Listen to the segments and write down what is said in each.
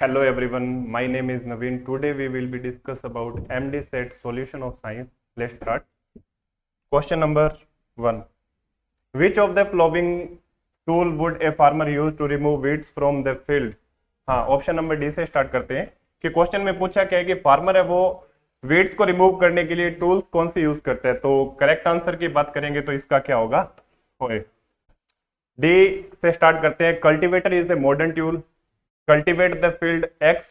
Hello everyone, my name is Naveen. Today we will be discuss about MD set solution of science. Let's start. Question number 1. Which of the following tool would a farmer use to remove weeds from the field? हाँ, option number D से start करते हैं कि question में पूछा क्या है कि फार्मर है वो वीड्स को रिमूव करने के लिए टूल्स कौन से यूज करते हैं। तो करेक्ट आंसर की बात करेंगे तो इसका क्या होगा, होए। डी से स्टार्ट करते हैं। Cultivator is a modern tool. Cultivate the field. Axe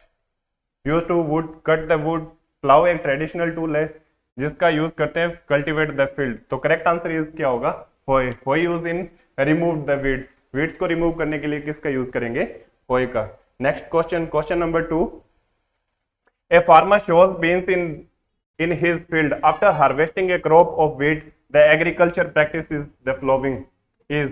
use to wood cut the wood. Plough एक ट्रेडिशनल टूल है जिसका यूज करते हैं कल्टीवेट द फील्ड। तो करेक्ट आंसर इज क्या होगा, hoe. Hoe use in remove the weeds. Weeds को remove करने के लिए किसका यूज करेंगे, होए का। Next question, question number 2। A farmer sows beans in his field after harvesting A crop of wheat. The agriculture practice is the following is.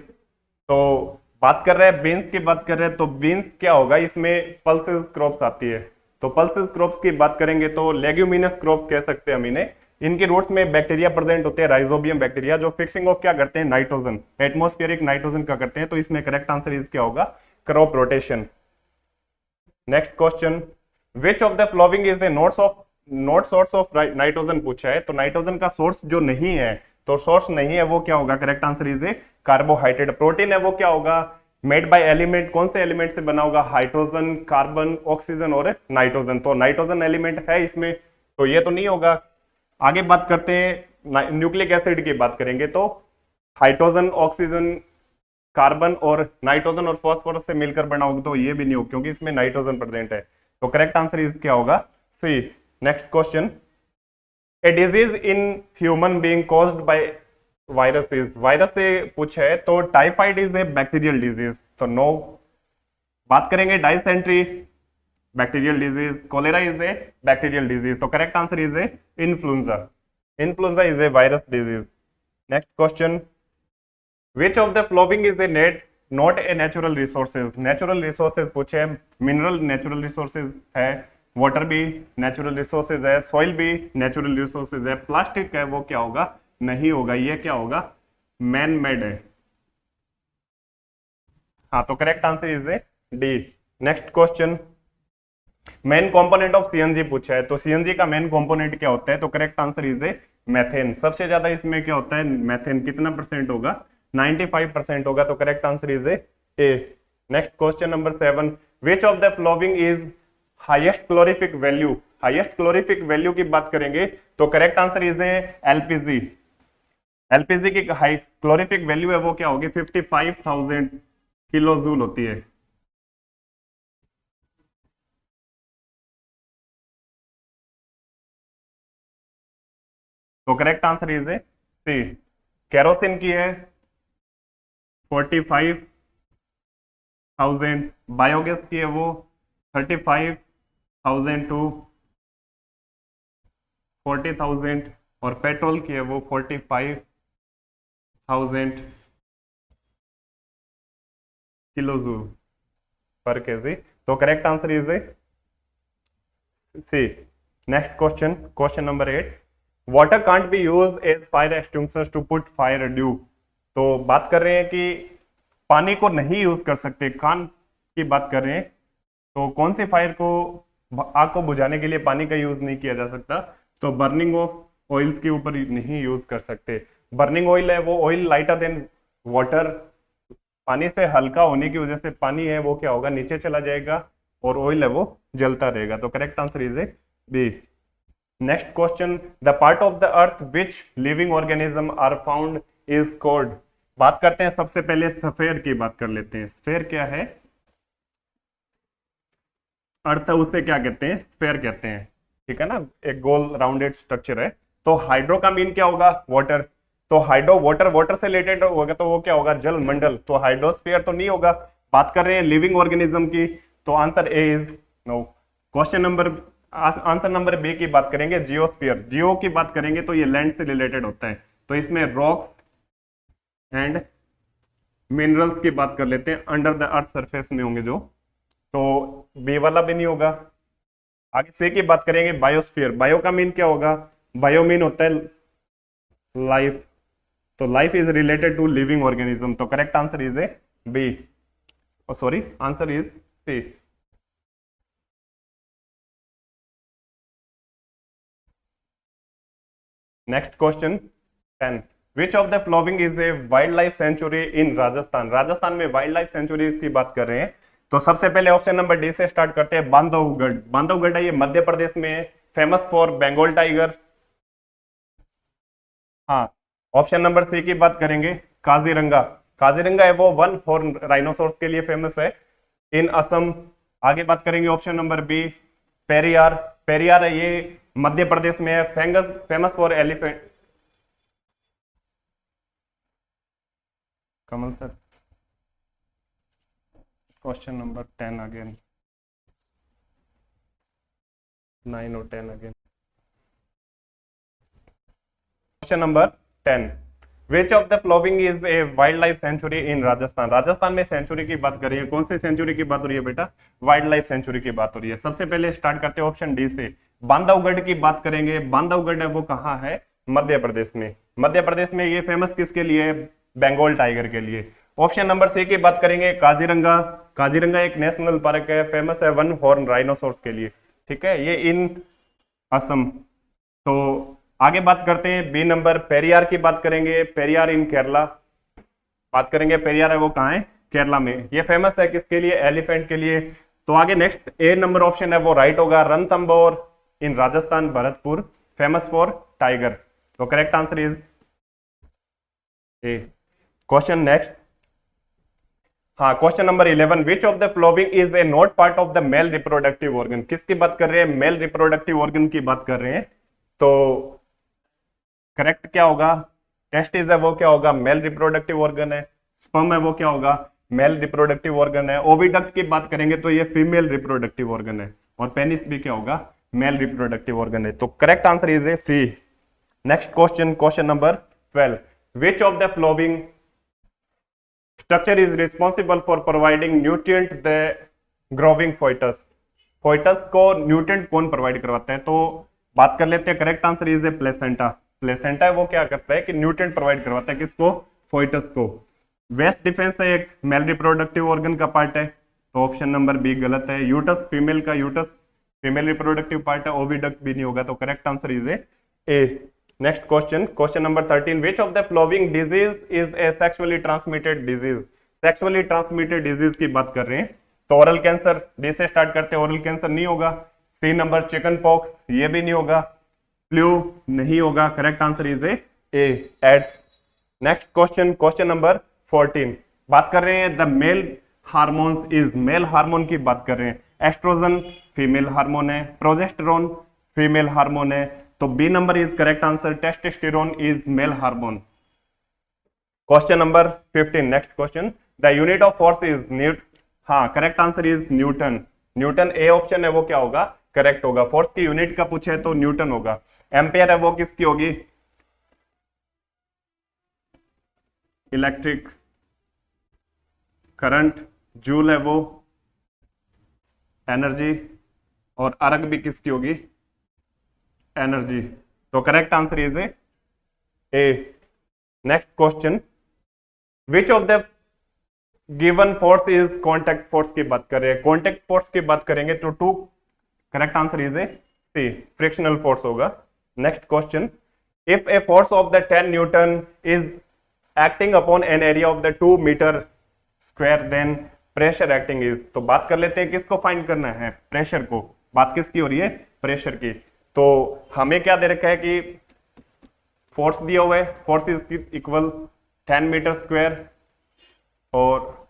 तो बात कर रहे हैं बीन्स की बात कर रहे हैं, तो बीन्स क्या होगा, इसमें पल्सेस क्रॉप्स आती है। तो पल्सेस क्रॉप्स की बात करेंगे तो लेग्यूमिनस क्रॉप कह सकते हैं हम इन्हें। इनके रूट्स में बैक्टीरिया प्रेजेंट होते हैं, राइजोबियम बैक्टीरिया, जो फिक्सिंग ऑफ क्या करते हैं, नाइट्रोजन, एटमॉस्फेरिक नाइट्रोजन का करते हैं। तो इसमें करेक्ट आंसर इज क्या होगा, crop rotation. Next question, which of the following is the not source of nitrogen पूछा है। तो नाइट्रोजन का सोर्स जो नहीं है, तो सोर्स नहीं है वो क्या होगा, correct answer is A carbohydrate. Protein है वो क्या होगा, मेड बाय एलिमेंट। कौन से एलिमेंट से बना होगा, हाइड्रोजन, कार्बन, ऑक्सीजन और नाइट्रोजन। तो नाइट्रोजन एलिमेंट है इसमें, तो ये तो नहीं होगा। आगे बात करते हैं न्यूक्लिक एसिड की बात करेंगे तो हाइड्रोजन, ऑक्सीजन, कार्बन और नाइट्रोजन और फॉस्फोरस से मिलकर बना होगा, तो ये भी नहीं होगा क्योंकि इसमें नाइट्रोजन प्रेजेंट है। तो करेक्ट आंसर इज क्या होगा, C. Next question, a disease in human being caused by viruses. Virus से पूछा है तो typhoid is a bacterial disease, तो नो। बात करेंगे dysentery, bacterial disease. Cholera is a bacterial disease, तो correct answer is A influenza. Influenza is a virus disease. Next question, which of the following is a net not a natural resources. Natural resources पूछे, mineral natural resources है, water भी natural resources है, soil भी natural resources है, plastic है वो क्या होगा, नहीं होगा, ये क्या होगा, मैन मेड है। हाँ, तो correct answer is A D. Next question, main component of CNG पूछा है। तो सीएनजी का मेन कंपोनेंट क्या होता है, तो correct answer is A methane. सबसे ज्यादा इसमें क्या होता है, मैथेन। कितना परसेंट होगा, 95% होगा, तो correct answer is A. Next question number 7, which of the following is highest calorific value. Highest calorific value की बात करेंगे तो correct answer is A LPG. LPG की हाई क्लोरिफिक वैल्यू है वो क्या होगी, 55,000 किलो जूल होती है। तो correct answer is a C. Kerosene की है 45,000, बायोगैस की है वो 35,000 टू 40,000 और पेट्रोल की है वो 45,000 किलो जूल पर केजी। तो correct answer is a C. Next question, question number 8, water can't be use as fire extinguishers to put fire due. तो बात कर रहे हैं कि पानी को नहीं यूज कर सकते, कान की बात कर रहे हैं। तो कौन सी फायर को, आग को बुझाने के लिए पानी का यूज नहीं किया जा सकता, तो बर्निंग ऑफ ऑयल्स के ऊपर नहीं यूज कर सकते। बर्निंग ऑयल है वो ऑयल लाइटर देन वाटर, पानी से हल्का होने की वजह से पानी है वो क्या होगा, नीचे चला जाएगा और ऑयल है वो जलता रहेगा। तो correct answer is A B. Next question, the part of the earth which living organism are found is called. बात करते हैं सबसे पहले स्फेयर की बात कर लेते हैं। स्फेयर क्या है, अर्थ उसे क्या कहते हैं, स्फेयर कहते हैं, ठीक है ना, एक गोल राउंडेड स्ट्रक्चर है। तो हाइड्रो का मीन क्या होगा, वाटर। तो हाइड्रो वाटर, वाटर से रिलेटेड होगा तो वो क्या होगा, जल मंडल। तो हाइड्रोस्फीयर तो नहीं होगा। बात कर रहे हैं लिविंग ऑर्गेनिज्म की, तो answer A is no. Question number, answer number B की बात करेंगे, जियोस्फीयर। जियो की बात करेंगे तो ये लैंड से रिलेटेड होता है, तो इसमें रॉक्स एंड मिनरल्स की बात कर लेते हैं, अंडर द अर्थ सरफेस में होंगे जो। तो बी वाला भी नहीं होगा। आगे से की बात करेंगे, बायोस्फीयर। बायो का मीन क्या होगा, बायो मीन होता है लाइफ। तो life is related to living organism, तो correct answer is A B, sorry answer is C. Next question 10, which of the following is a wild life century in Rajasthan. Rajasthan में wild life century की बात कर रहे हैं, तो सबसे पहले ऑप्शन नंबर डी से स्टार्ट करते हैं। बांधवगढ़, बांधवगढ़ है ये मध्य प्रदेश में, फेमस फॉर बंगाल टाइगर। हाँ, ऑप्शन नंबर सी की बात करेंगे, काजीरंगा। काजीरंगा है वो वन हॉर्न राइनोसोर्स के लिए फेमस है इन असम। आगे बात करेंगे option number B, Periyar. Periyar है ये मध्य प्रदेश में है, famous for elephant. Kamal sir, question number 10 again, 9 और 10 again. Question number 10, which of the following is a wild life century in Rajasthan. Rajasthan में सेंचुरी की बात कर रही है, कौन सी सेंचुरी की बात हो रही है बेटा, वाइल्ड लाइफ सेंचुरी की बात हो रही है। सबसे पहले स्टार्ट करते हैं ऑप्शन डी से, बांधवगढ़ की बात करेंगे। बांधवगढ़ है वो कहाँ है, मध्य प्रदेश में। मध्य प्रदेश में ये फेमस किसके लिए, बंगाल टाइगर के लिए। ऑप्शन नंबर सी की बात करेंगे, काजीरंगा। काजीरंगा एक नेशनल पार्क है, फेमस है वन हॉर्न राइनोसोर्स के लिए, ठीक है, ये इन असम। तो आगे बात करते हैं बी नंबर, पेरियार की बात करेंगे। पेरियार इन केरला बात करेंगे, पेरियार है वो कहाँ है, केरला में। ये फेमस है किसके लिए, एलिफेंट के लिए। तो आगे नेक्स्ट ए नंबर ऑप्शन है वो राइट होगा, Ranthambore in Rajasthan, Bharatpur, famous for tiger. तो correct answer is A. Question next, हाँ, question number 11, which of the following is a not part of the male reproductive organ. किसकी बात कर रहे हैं, मेल रिप्रोडक्टिव ऑर्गन की बात कर रहे हैं। तो करेक्ट क्या होगा, टेस्टिस है वो क्या होगा, मेल रिप्रोडक्टिव ऑर्गन है। स्पर्म है वो क्या होगा, मेल रिप्रोडक्टिव ऑर्गन है। ओविडक्ट की बात करेंगे तो ये फीमेल रिप्रोडक्टिव ऑर्गन है। और पेनिस भी क्या होगा, मेल रिप्रोडक्टिव ऑर्गन है। तो correct answer is a C. Next question, question number 12, which of the following structure is responsible for providing nutrient the growing foetus. Foetus को न्यूट्रिएंट कौन provide करवाते हैं, तो बात कर लेते हैं। Correct answer is a placenta. Placenta है वो क्या करता है कि न्यूट्रिएंट प्रोवाइड करवाता है, किसको, फोइटस को। वेस्ट डिफेंस है एक मेल रिप्रोडक्टिव ऑर्गन का पार्ट है, तो ऑप्शन नंबर बी गलत है। यूटस, फीमेल का यूटस फीमेल रिप्रोडक्टिव पार्ट है, ओविडक्ट भी नहीं होगा। तो correct answer is A. Next question, question number 13, which of the flowing disease is a sexually transmitted disease. Sexually transmitted disease की बात कर रहे हैं, तो ओरल कैंसर, डी से स्टार्ट करते हैं। ओरल कैंसर नहीं होगा। सी नंबर, चिकन पॉक्स, ये भी नहीं होगा। फ्लू नहीं होगा। Correct answer is A AIDS. Next question, question number 14, बात कर रहे हैं the male hormones is, male hormone की बात कर रहे हैं। एस्ट्रोजन फीमेल हार्मोन है, प्रोजेस्टेरोन फीमेल हार्मोन है। तो B number is correct answer, testosterone is male hormone. Question number 15, next question, the unit of force is हाँ, correct answer is newton. Newton A option है वो क्या होगा, correct होगा। Force की यूनिट का पूछे तो न्यूटन होगा। एम्पियर है वो किसकी होगी, इलेक्ट्रिक करंट। जूल है वो एनर्जी, और अर्ग भी किसकी होगी, एनर्जी। तो correct answer is A. Next question, which of the given force is contact force की बात कर रहे हैं। कॉन्टैक्ट फोर्स की बात करेंगे तो two, correct answer is a C, frictional force होगा। Next question, if a force of the 10 newton is acting upon an area of the 2 metre square then pressure acting is. तो बात कर लेते हैं किसको फाइंड करना है, प्रेशर को। बात किसकी हो रही है, प्रेशर की। तो हमें क्या दे रखा है कि फोर्स दिया हुआ है, force is equal 10 metre square और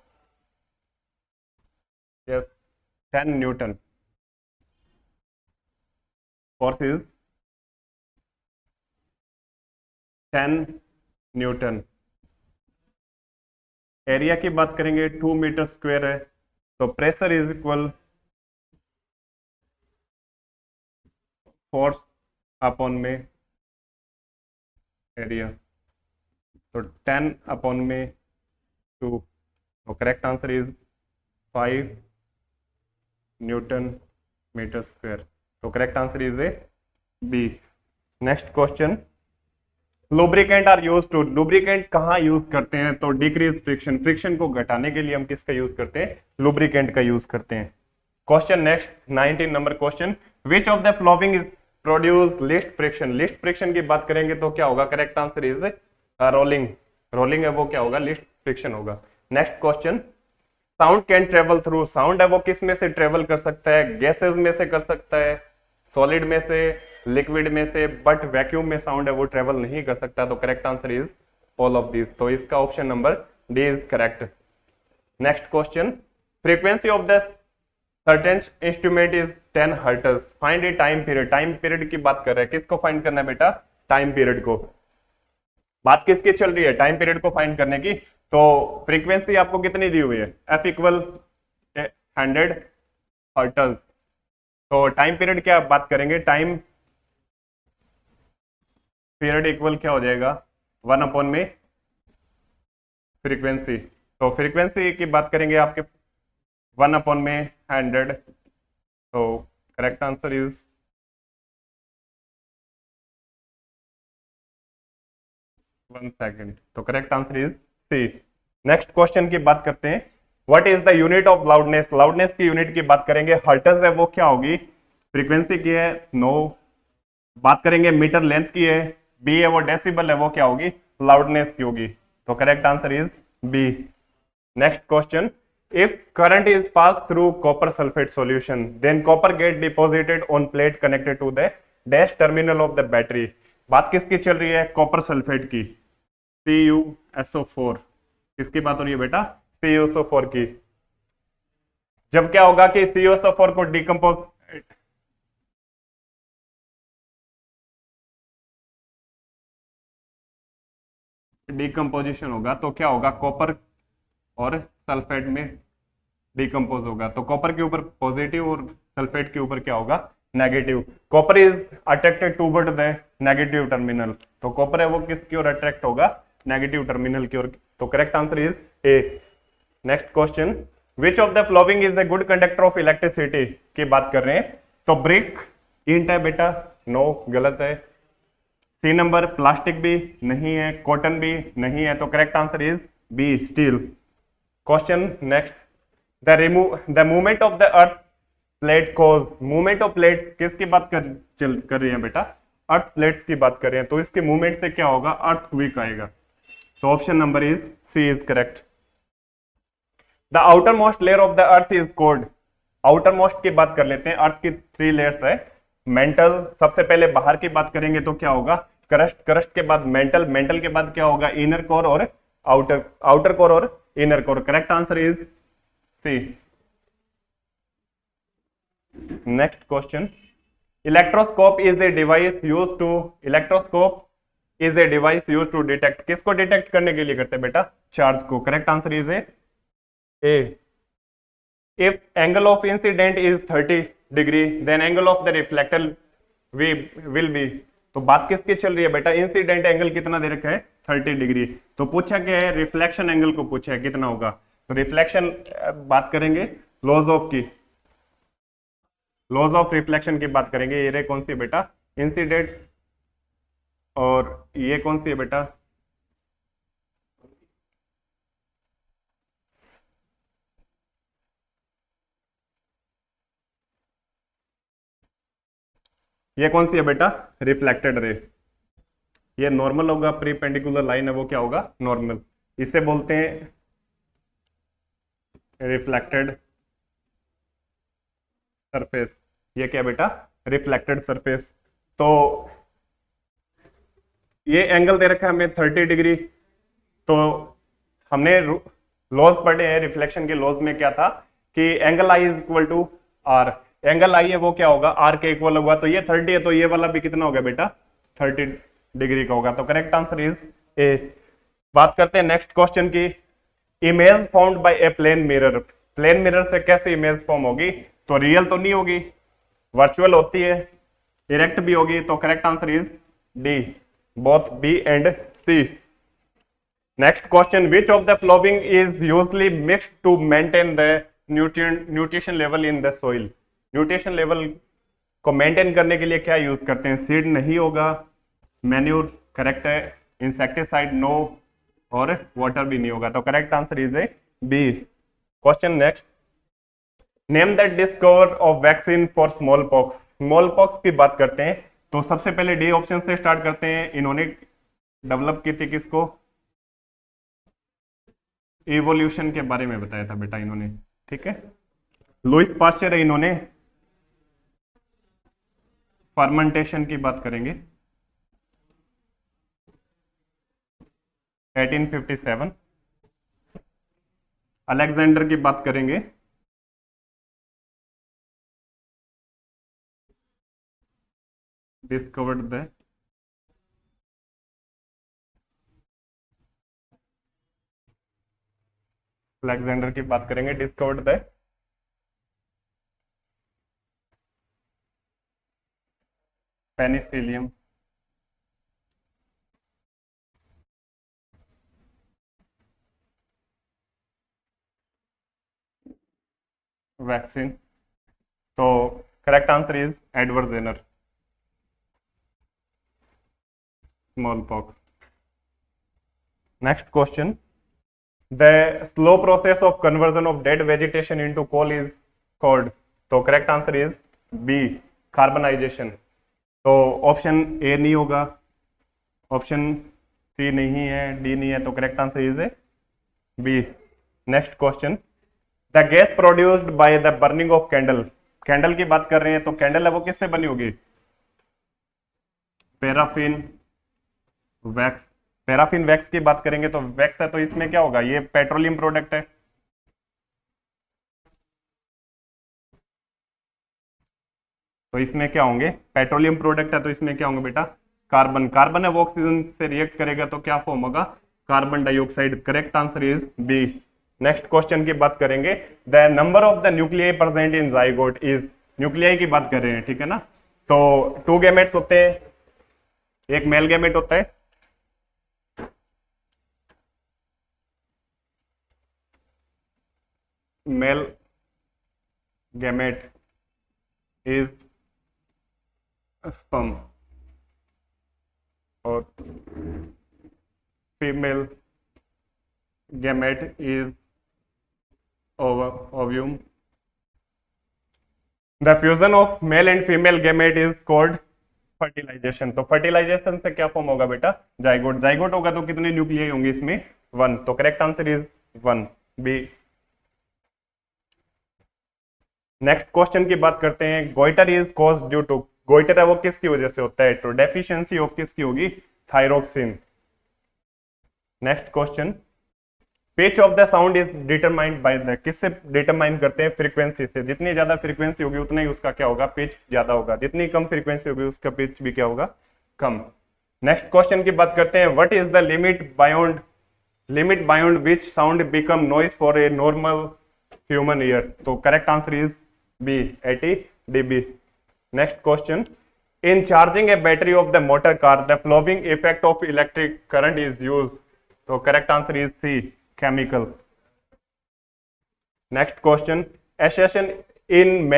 10 newton. Force is 10 newton. Area की बात करेंगे 2 मीटर स्क्वायर है, तो pressure is equal force upon में एरिया, तो 10 अपॉन में 2। तो correct answer is 5 newton metre square. तो correct answer is A B. Next question, lubricant are use to, lubricant कहाँ यूज करते हैं, तो डिक्रीज फ्रिक्शन, फ्रिक्शन को घटाने के लिए हम किसका यूज करते हैं, लुब्रिकेंट का यूज करते हैं। Question next 19 number question, which of the following is produce list friction, list friction की बात करेंगे तो क्या होगा, correct answer is rolling, rolling है वो क्या होगा, लिस्ट फ्रिक्शन होगा। Next question, sound can travel through, sound है वो किस में से ट्रेवल कर सकता है, गैसेस में से कर सकता है, सॉलिड में से, लिक्विड में से, बट वैक्यूम में साउंड है वो ट्रेवल नहीं कर सकता, तो correct answer is all of this, तो इसका option number D is correct. Next question, frequency of the certain instrument is 10 hertz, find A time period, time period की बात कर रहे हैं, किसको फाइंड करना है बेटा, टाइम पीरियड को, बात किसकी चल रही है, टाइम पीरियड को फाइंड करने की। तो फ्रीक्वेंसी आपको कितनी दी हुई है, एफ इक्वल 100 हर्ट्ज, तो टाइम पीरियड क्या बात करेंगे, टाइम पीरियड इक्वल क्या हो जाएगा, 1 अपॉन में फ्रीक्वेंसी, तो फ्रीक्वेंसी की बात करेंगे आपके 1 अपॉन में 100, तो करेक्ट आंसर इज 1 सेकेंड, तो correct answer is C. Next question की बात करते हैं, what is the unit of loudness, loudness की यूनिट की बात करेंगे, हर्ट्ज है वो क्या होगी, फ्रीक्वेंसी की है नो, बात करेंगे मीटर लेंथ की है, बी है वो डेसिबल है वो क्या होगी, लाउडनेस की होगी, तो correct answer is B. Next question, if current is pass through copper sulphate solution then copper get deposited on plate connected to the dash terminal of the battery, बात किसकी चल रही है, कॉपर सल्फेट की, CuSO4, किसकी बात हो रही है बेटा, CuSO4 की। जब क्या होगा कि CuSO4 को डिकम्पोजिशन होगा तो क्या होगा, कॉपर और सल्फेट में डिकम्पोज होगा, तो कॉपर के ऊपर पॉजिटिव और सल्फेट के ऊपर क्या होगा, negative, copper is attracted toward the negative terminal, तो कॉपर है वो किसकी ओर अट्रैक्ट होगा, नेगेटिव टर्मिनल की ओर, तो correct answer is A. Next question, which of the following is the good conductor of electricity की बात कर रहे हैं, तो ब्रिक ईंट है बेटा, नो गलत है, सी नंबर प्लास्टिक भी नहीं है, कॉटन भी नहीं है, तो correct answer is B steel. Question next, the movement of the earth plate cause, movement of plate किसकी बात कर रही है बेटा, अर्थ प्लेट्स की बात कर रहे हैं, तो इसके मूवमेंट से क्या होगा, अर्थक्वेक आएगा, तो option number is C is correct. The outermost layer of the earth is cold, outermost की बात कर लेते हैं, अर्थ की 3 लेयर्स है, मेंटल, सबसे पहले बाहर की बात करेंगे तो क्या होगा, क्रस्ट, क्रस्ट के बाद मेंटल, मेंटल के बाद क्या होगा, इनर कोर और आउटर, आउटर कोर और inner core, correct answer is C. Next question, electroscope is a device used to, electroscope is a device used to detect, किसको डिटेक्ट करने के लिए करते हैं बेटा, चार्ज को, correct answer is A. If angle of incidence is 30 degree then angle of the reflector will be, तो बात किसकी चल रही है बेटा, इंसिडेंट एंगल कितना दे रखा है, 30 डिग्री, तो पूछा क्या है, रिफ्लेक्शन एंगल को पूछा है कितना होगा, तो रिफ्लेक्शन बात करेंगे, लॉज ऑफ की, लॉज ऑफ रिफ्लेक्शन की बात करेंगे, ये रे कौन सी है बेटा, इंसिडेंट, और ये कौन सी है बेटा, ये कौन सी है बेटा, रिफ्लेक्टेड रे, ये नॉर्मल होगा, प्रीपेंडिकुलर लाइन है वो क्या होगा, नॉर्मल, इसे बोलते हैं रिफ्लेक्टेड सरफेस, ये क्या बेटा, रिफ्लेक्टेड सरफेस, तो ये एंगल दे रखा है हमें 30 डिग्री, तो हमने लॉज पढ़े हैं रिफ्लेक्शन के लॉज में, क्या था कि angle i is equal to r, angle i है वो क्या होगा, आर के इक्वल होगा, तो ये 30 है तो ये वाला भी कितना होगा बेटा, 30 डिग्री का होगा, तो करेक्ट आंसर इज ए। बात करते हैं नेक्स्ट क्वेश्चन की, image formed by a plane mirror, plane mirror से कैसे इमेज फॉर्म होगी, तो रियल तो नहीं होगी, वर्चुअल होती है, इरेक्ट भी होगी, तो correct answer is D, both B and C. Next question, which of the following is usually mixed to maintain the nutrition level in the soil, nutrition level को मेंटेन करने के लिए क्या यूज करते हैं, सीड नहीं होगा, मैन्यूर करेक्ट है, इंसेक्टिसाइड नो, और वाटर भी नहीं होगा, तो correct answer is A B. Question next, name the discover of vaccine for smallpox, smallpox की बात करते हैं, तो सबसे पहले डी ऑप्शन से स्टार्ट करते हैं। इन्होंने डेवलप की थी किसको? इवोल्यूशन के बारे में बताया था बेटा इन्होंने, ठीक है। लुईस पास्चर है, इन्होंने फर्मेंटेशन की बात करेंगे 1857। अलेक्जेंडर की बात करेंगे डिस्कवर्ड द अलेक्जेंडर की बात करेंगे डिस्कवर्ड द पेनिसिलियम। वैक्सीन, तो correct answer is Edward Jenner, smallpox. Next question, the slow process of conversion of dead vegetation into coal is called. तो correct answer is B, carbonisation. तो option A नहीं होगा, option C नहीं है, D नहीं है, तो correct answer is A B. Next question, the gas produced by the burning of candle. Candle की बात कर रहे हैं, तो कैंडल है वो किससे बनी होगी? Paraffin wax. पैराफिन वैक्स की बात करेंगे तो वैक्स है, तो इसमें क्या होगा? ये पेट्रोलियम प्रोडक्ट है, तो इसमें क्या होंगे? पेट्रोलियम प्रोडक्ट है, तो इसमें क्या होंगे बेटा? कार्बन। कार्बन है वो ऑक्सीजन से रिएक्ट करेगा तो क्या फॉर्म होगा? Carbon dioxide. Correct answer is B. Next question की बात करेंगे, the number of the nuclei present in zygote is. Nuclei की बात कर रहे हैं, ठीक है ना। तो 2 गैमेट्स होते हैं, एक मेल गैमेट होता है, मेल गैमेट इज स्पर्म और female gamete is ovum. The fusion of male and female gamete is called fertilization. तो फर्टिलाइजेशन से क्या फॉर्म होगा बेटा? जाइगोट। जाइगोट होगा तो कितने न्यूक्लियाई होंगे इसमें? 1। तो correct answer is 1, B. Next question की बात करते हैं, goitre is cause due to. Goitre है वो किसकी वजह से होता है? तो डेफिशिएंसी ऑफ किसकी होगी? Thyroxine. Next question, pitch of the sound is determined by the. किससे डिटरमाइन करते हैं? फ्रीक्वेंसी से। जितनी ज्यादा फ्रीक्वेंसी होगी उतना ही उसका क्या होगा? पिच ज्यादा होगा। जितनी कम फ्रीक्वेंसी होगी उसका पिच भी क्या होगा? कम। नेक्स्ट क्वेश्चन की बात करते हैं, what is the limit beyond which sound become noise for a normal human ear. तो correct answer is B, 80 dB। Next question, in charging a battery of the motor car the following effect of electric current is use. तो correct answer is C, chemical. Next question, assertion in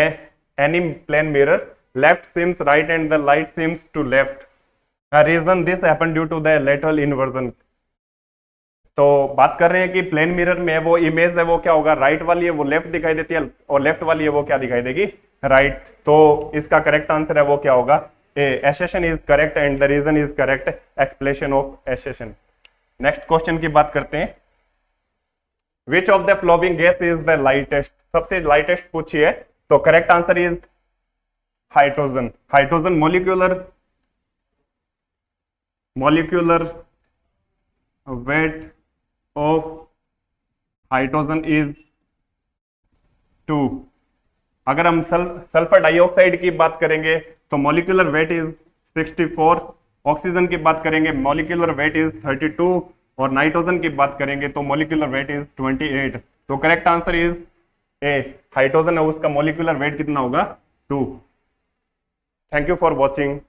any plane mirror left seems right and the light seems to left, reason this happen due to the lateral inversion. तो बात कर रहे हैं कि plane mirror में वो image है वो क्या होगा? राइट वाली है वो लेफ्ट दिखाई देती है और लेफ्ट वाली है वो क्या दिखाई देगी? राइट। तो इसका करेक्ट आंसर है वो क्या होगा? A, assertion is correct and the reason is correct, explanation of assertion. Next question की बात करते हैं, which of the following gas is the lightest. सबसे लाइटेस्ट पूछी है, तो correct answer is hydrogen. Hydrogen molecular weight of hydrogen is 2। अगर हम सल्फर डाइऑक्साइड की बात करेंगे तो मॉलिक्यूलर वेट इज 64। ऑक्सीजन की बात करेंगे मॉलिक्यूलर वेट इज 32 और नाइट्रोजन की बात करेंगे तो मॉलिक्यूलर वेट इज 28। तो correct answer is A, hydrogen है उसका मॉलिक्यूलर वेट कितना होगा? 2। Thank you for watching.